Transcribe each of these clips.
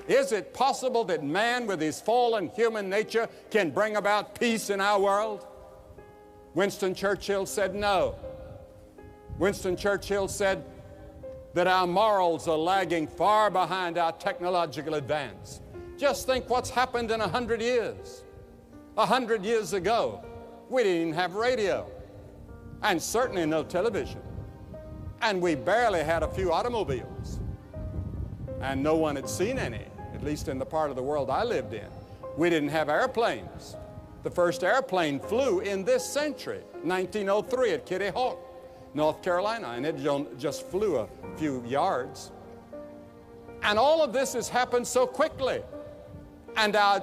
Is it possible that man with his fallen human nature can bring about peace in our world? Winston Churchill said no. Winston Churchill said that our morals are lagging far behind our technological advance. Just think what's happened in 100 years. 100 years ago, we didn't even have radio, and certainly no television. And we barely had a few automobiles. And no one had seen any, at least in the part of the world I lived in. We didn't have airplanes. The first airplane flew in this century, 1903 at Kitty Hawk, North Carolina, and it just flew a few yards. And all of this has happened so quickly, and our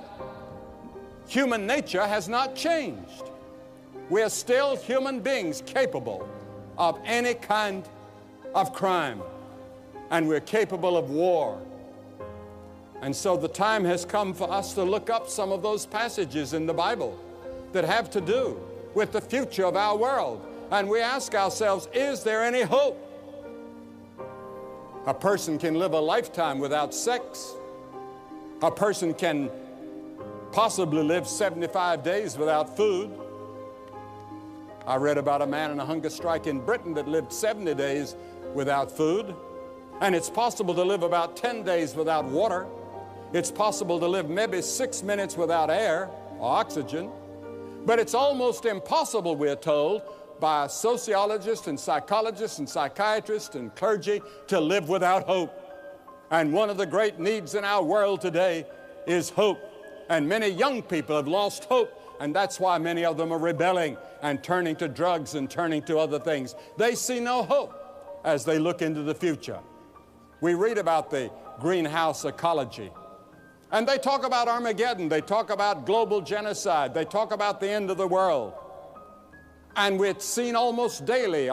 human nature has not changed. We are still human beings capable of any kind of crime, and we're capable of war. And so the time has come for us to look up some of those passages in the Bible that have to do with the future of our world. And we ask ourselves, is there any hope? A person can live a lifetime without sex. A person can possibly live 75 days without food. I read about a man in a hunger strike in Britain that lived 70 days without food. And it's possible to live about 10 days without water. It's possible to live maybe 6 minutes without air or oxygen. But it's almost impossible, we're told, by sociologists and psychologists and psychiatrists and clergy to live without hope. And one of the great needs in our world today is hope. And many young people have lost hope, and that's why many of them are rebelling and turning to drugs and turning to other things. They see no hope as they look into the future. We read about the greenhouse ecology, and they talk about Armageddon, they talk about global genocide, they talk about the end of the world. And we're seen almost daily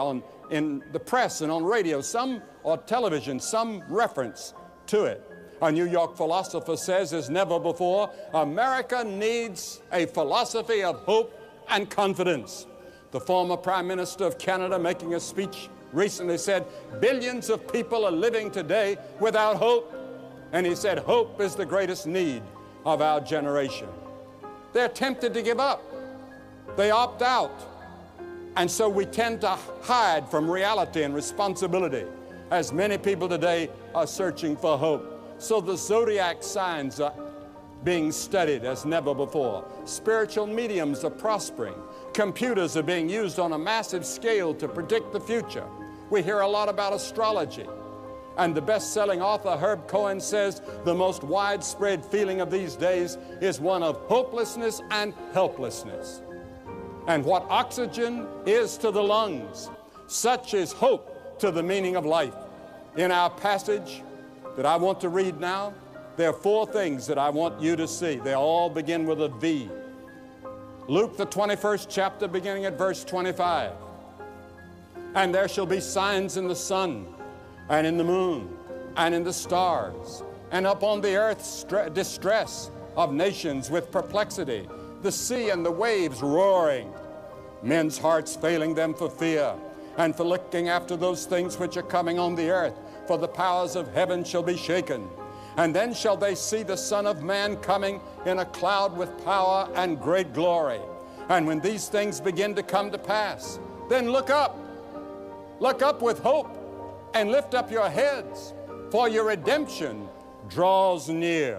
in the press and on radio, or television, some reference to it. A New York philosopher says, as never before, America needs a philosophy of hope and confidence. The former Prime Minister of Canada, making a speech recently, said, billions of people are living today without hope. And he said, hope is the greatest need of our generation. They're tempted to give up. They opt out. And so we tend to hide from reality and responsibility, as many people today are searching for hope. So the zodiac signs are being studied as never before. Spiritual mediums are prospering. Computers are being used on a massive scale to predict the future. We hear a lot about astrology. And the best-selling author Herb Cohen says the most widespread feeling of these days is one of hopelessness and helplessness. And what oxygen is to the lungs, such is hope to the meaning of life. In our passage that I want to read now, there are 4 things that I want you to see. They all begin with a V. Luke, the 21st chapter, beginning at verse 25. And there shall be signs in the sun, and in the moon, and in the stars, and upon the earth distress of nations with perplexity, the sea and the waves roaring, men's hearts failing them for fear, and for looking after those things which are coming on the earth, for the powers of heaven shall be shaken. And then shall they see the Son of Man coming in a cloud with power and great glory. And when these things begin to come to pass, then look up with hope, and lift up your heads, for your redemption draws near.